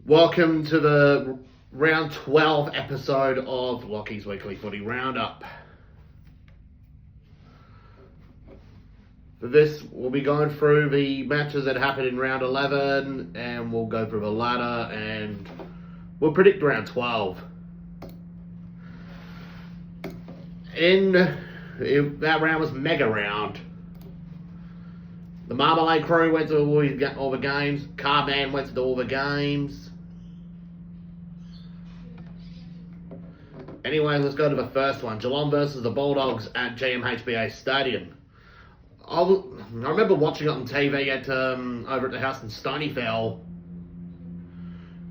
Welcome to the round 12 episode of Lachie's Weekly Footy Roundup. For this, we'll be going through the matches that happened in round 11, and we'll go through the ladder, and we'll predict round 12. That round was mega round. The Marmalade Crew went to all the games. Carman went to all the games. Anyway, let's go to the first one. Geelong versus the Bulldogs at GMHBA Stadium. I remember watching it on TV over at the house in Stonyfell,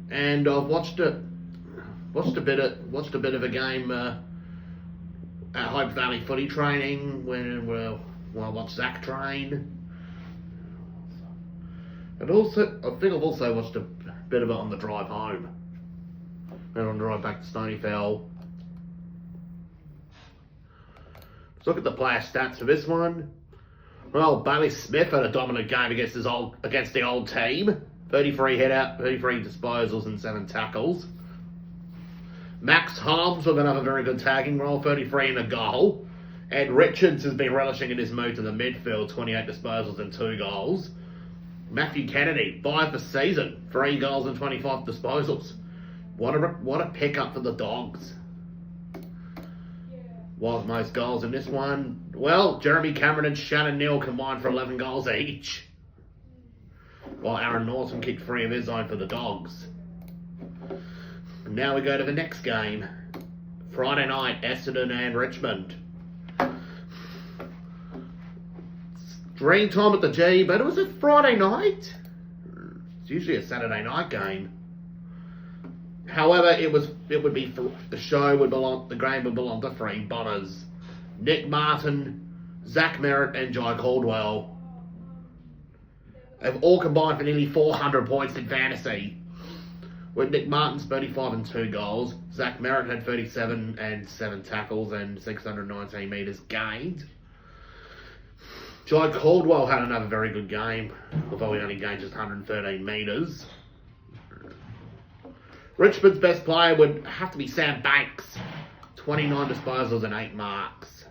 and I've watched a bit of a game at Hope Valley Footy Training when I watched Zach train. And also, I think I've also watched a bit of it on the drive home. And on the drive back to Stonyfell. Let's look at the player stats for this one. Well, Bailey Smith had a dominant game against the old team. 33 hit-out, 33 disposals and 7 tackles. Max Holmes with another very good tagging role, 33 and a goal. Ed Richards has been relishing in his move to the midfield, 28 disposals and 2 goals. Matthew Kennedy, 5 for season, 3 goals and 25 disposals. What a pickup for the Dogs. What most goals in this one? Well, Jeremy Cameron and Shannon Neal combined for 11 goals each, while Aaron Norton kicked 3 of his own for the Dogs. And now we go to the next game. Friday night, Essendon and Richmond. Dream time at the G, but it was a Friday night. It's usually a Saturday night game. However, the game would belong to 3 Bonners: Nick Martin, Zach Merritt, and Jai Caldwell. They've all combined for nearly 400 points in fantasy, with Nick Martin's 35 and 2 goals. Zach Merritt had 37 and 7 tackles and 619 metres gained. Jai Caldwell had another very good game, although he only gained just 113 metres. Richmond's best player would have to be Sam Banks, 29 disposals and 8 marks.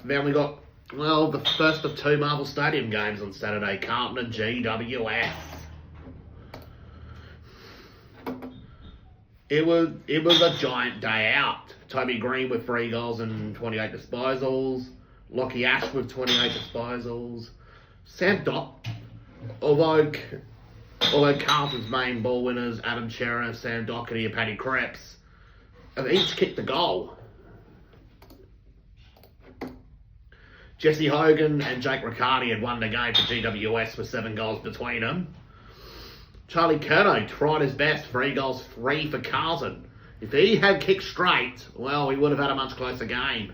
Then we got, the first of 2 Marvel Stadium games on Saturday, Carlton and GWS. It was a giant day out. Toby Green with 3 goals and 28 disposals. Lachie Ash with 28 disposals. Sam Dock, although Carlton's main ball winners, Adam Chera, Sam Doherty and Paddy Crepps, have each kicked a goal. Jesse Hogan and Jake Riccardi had won the game for GWS with 7 goals between them. Charlie Curnow tried his best, 3 goals, 3 for Carlton. If he had kicked straight, we would have had a much closer game.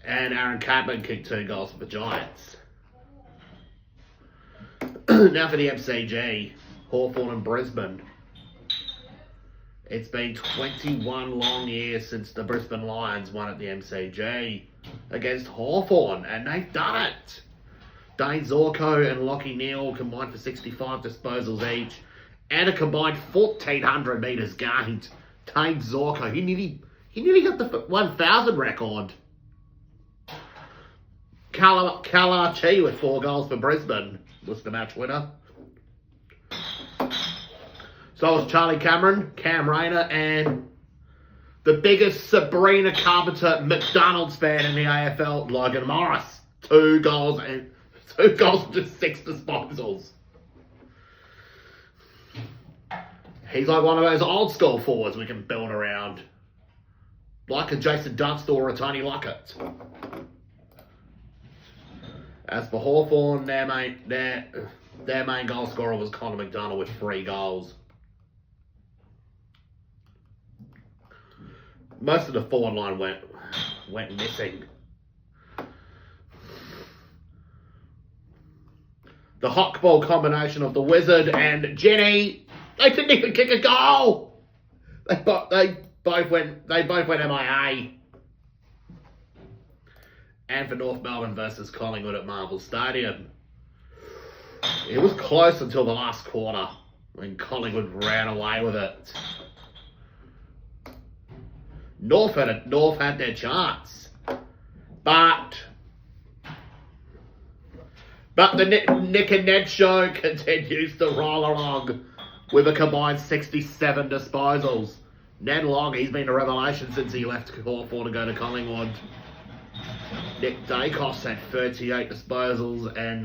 And Aaron Cadman kicked 2 goals for the Giants. Now for the MCG, Hawthorn and Brisbane. It's been 21 long years since the Brisbane Lions won at the MCG against Hawthorn, and they've done it. Dane Zorko and Lachie Neal combined for 65 disposals each, and a combined 1,400 metres gained. Dane Zorko, he nearly got the 1,000 record. Lachie with 4 goals for Brisbane was the match winner. So was Charlie Cameron, Cam Rayner, and the biggest Sabrina Carpenter McDonald's fan in the AFL, Logan Morris. 2 goals and 6 disposals. He's like one of those old school forwards we can build around, like a Jason Dunstall or a Tony Lockett. As for Hawthorn, their main goal scorer was Connor McDonald with 3 goals. Most of the forward line went missing. The hawk ball combination of the Wizard and Jenny, they didn't even kick a goal. They They both went MIA. And for North Melbourne versus Collingwood at Marvel Stadium. It was close until the last quarter when Collingwood ran away with it. North had their chance. But the Nick and Ned show continues to roll along with a combined 67 disposals. Ned Long, he's been a revelation since he left Hawthorn to go to Collingwood. Nick Dacos had 38 disposals and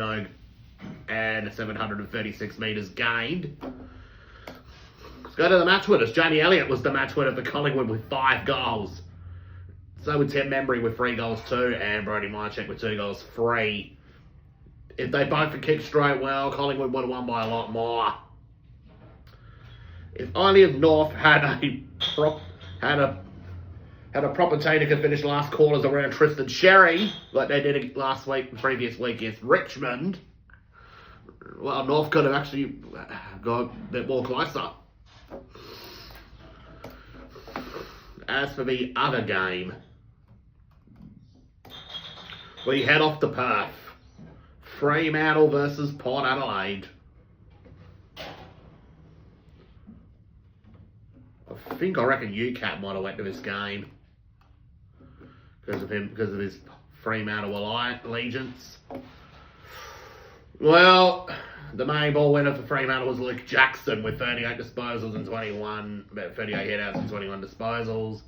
736 metres gained. Let's go to the match winners. Jamie Elliott was the match winner for Collingwood with 5 goals. So would Tim Membry with 3 goals too, and Brody Mychek with 2 goals free. If they both had kicked straight well, Collingwood would have won by a lot more. If only if North had a proper team that could finish last quarters around Tristan Sherry, like they did the previous week against Richmond, well, North could have actually got a bit more closer. As for the other game, we head off to Perth. Fremantle versus Port Adelaide. I reckon UCAT might have went to this game because of his Fremantle allegiance. Well, the main ball winner for Fremantle was Luke Jackson with 38 disposals and 38 hit-outs and 21 disposals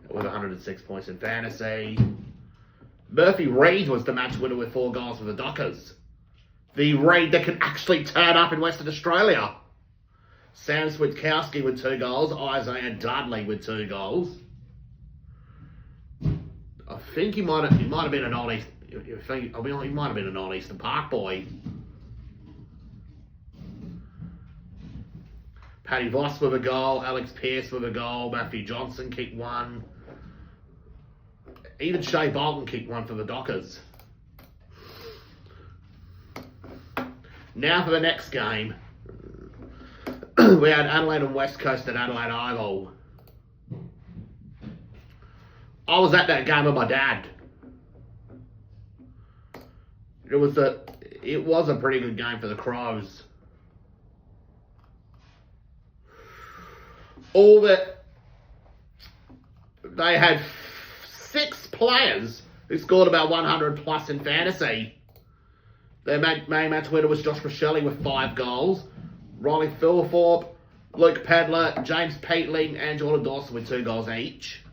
with 106 points in fantasy. Murphy Reid was the match winner with 4 goals for the Dockers. The Reid that can actually turn up in Western Australia. Sam Switkowski with 2 goals. Isaiah Dudley with 2 goals. I think he might have been an old Eastern Park boy. Paddy Voss with a goal. Alex Pearce with a goal. Matthew Johnson kicked 1. Even Shea Bolton kicked 1 for the Dockers. Now for the next game. We had Adelaide and West Coast at Adelaide Oval. I was at that game with my dad. It was a pretty good game for the Crows. They had 6 players who scored about 100 plus in fantasy. Their main match winner was Josh Michelli with 5 goals. Riley Philthorpe, Luke Pedler, James Peatling, and Jordan Dawson with 2 goals each.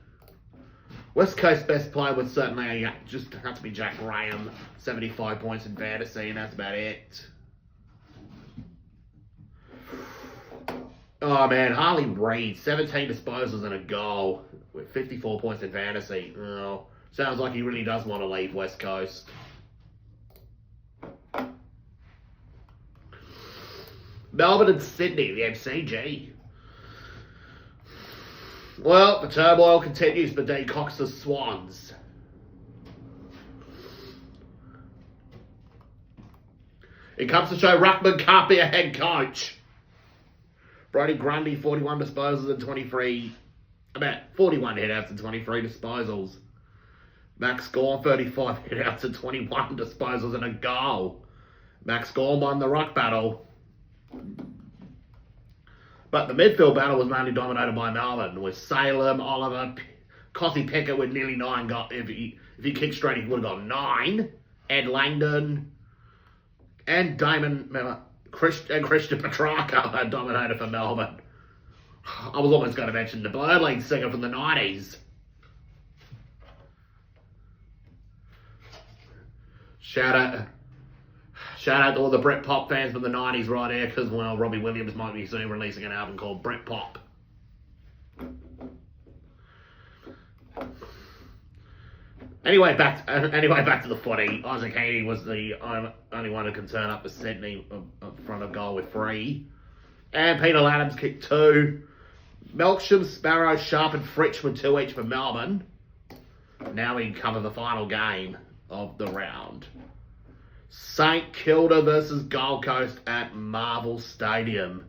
West Coast best player would certainly just have to be Jack Graham, 75 points in fantasy, and that's about it. Oh man, Harley Reid, 17 disposals and a goal with 54 points in fantasy. Oh, sounds like he really does want to leave West Coast. Melbourne and Sydney, the MCG. Well, the turmoil continues for Dean Cox's Swans. It comes to show Ruckman can't be a head coach. Brodie Grundy, 41 disposals and 41 hit-outs and 23 disposals. Max Gorn, 35 hit-outs and 21 disposals and a goal. Max Gorn won the ruck battle. But the midfield battle was mainly dominated by Melbourne, with Salem, Oliver, Cossie Pickett with nearly 9 goals. If he kicked straight, he would have got 9. Ed Langdon and Christian Petrarca had dominated for Melbourne. I was almost going to mention the Birdling singer from the 90s. Shout out to all the Britpop fans from the 90s right here, because, well, Robbie Williams might be soon releasing an album called Britpop. Anyway, back to the footy. Isaac Heaney was the only one who can turn up for Sydney up front of goal with 3. And Peter Adams kicked 2. Melksham, Sparrow, Sharp and Fritsch with 2 each for Melbourne. Now we cover the final game of the round. St Kilda versus Gold Coast at Marvel Stadium.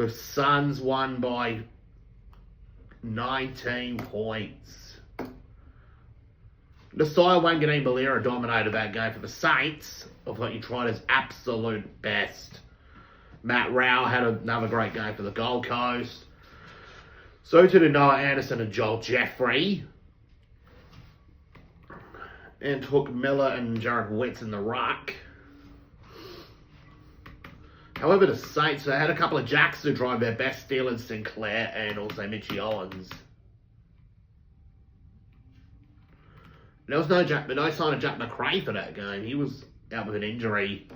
The Suns won by 19 points. Nasiah Wanganeen-Balira dominated that game for the Saints. I thought he tried his absolute best. Matt Rao had another great game for the Gold Coast. So too did Noah Anderson and Joel Jeffrey. And Hook Miller and Jared Witts in the ruck. However, the Saints, they had a couple of Jacks who tried their best, Steelan Sinclair and also Mitchie Owens. There was no sign of Jack McRae for that game. He was out with an injury.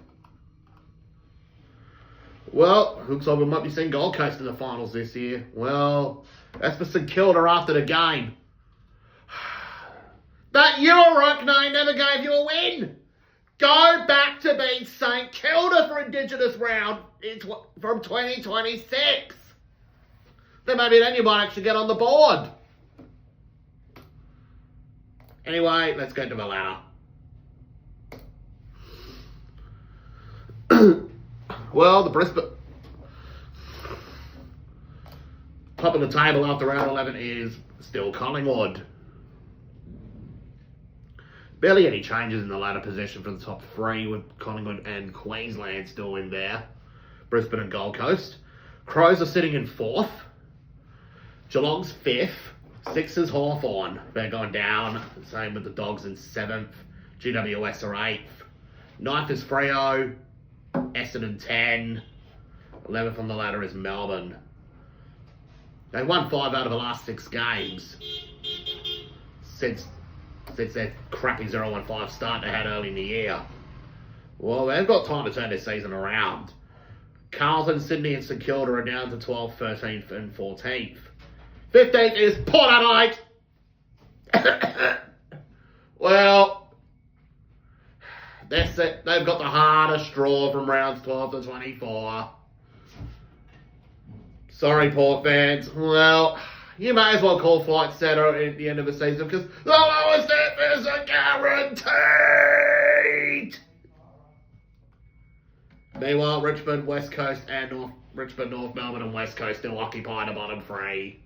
Well, looks like we might be seeing Gold Coast in the finals this year. Well, that's for St Kilda after the game. That Europe name never gave you a win. Go back to being St Kilda for Indigenous round from 2026. Then maybe then you might actually get on the board. Anyway, let's go to the ladder. Well, the Brisbane top of the table after round 11 is still Collingwood. Barely any changes in the ladder position for the top three, with Collingwood and Queensland still in there. Brisbane and Gold Coast. Crows are sitting in 4th. Geelong's 5th. 6th is Hawthorn. They're going down. Same with the Dogs in 7th. GWS are 8th. 9th is Freo. Essendon 10. 11th on the ladder is Melbourne. They won 5 out of the last 6 games since their crappy 0-1-5 start they had early in the year. Well, they've got time to turn their season around. Carlton, Sydney and St Kilda are down to 12th, 13th and 14th. 15th is Port Adelaide. Well, they've got the hardest draw from rounds 12 to 24. Sorry, Port fans. Well, you may as well call Flight Centre at the end of the season because the lowest is a guaranteed. Meanwhile, Richmond, West Coast, and North Melbourne, and West Coast still occupy the bottom 3.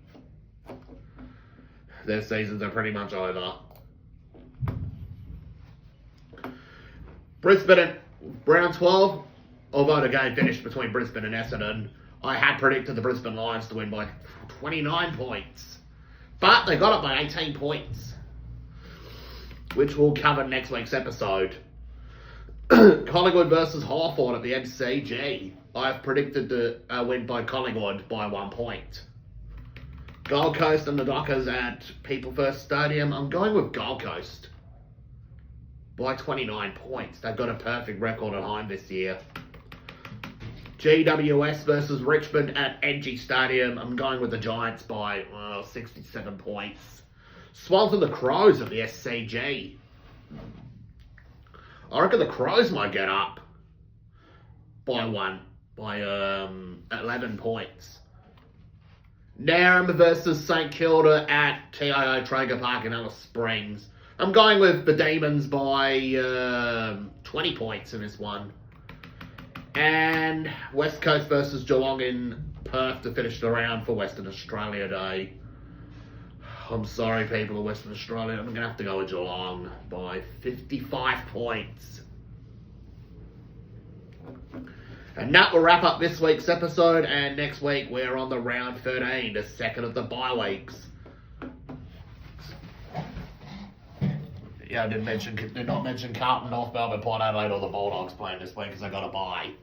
Their seasons are pretty much over. Brisbane at round 12, although the game finished between Brisbane and Essendon, I had predicted the Brisbane Lions to win by 29 points. But they got it by 18 points, which we'll cover next week's episode. Collingwood versus Hawthorn at the MCG. I've predicted the win by Collingwood by 1 point. Gold Coast and the Dockers at People First Stadium. I'm going with Gold Coast by 29 points. They've got a perfect record at home this year. GWS versus Richmond at NG Stadium. I'm going with the Giants by 67 points. Swans and the Crows at the SCG. I reckon the Crows might get up by 11 points. Narram versus St Kilda at TIO Traeger Park in Alice Springs. I'm going with the Demons by 20 points in this one. And West Coast versus Geelong in Perth to finish the round for Western Australia Day. I'm sorry, people of Western Australia. I'm going to have to go with Geelong by 55 points. And that will wrap up this week's episode. And next week, we're on the round 13, the second of the bye weeks. Yeah, I did not mention Carlton, North Melbourne, Port Adelaide or the Bulldogs playing this week because I got a bye.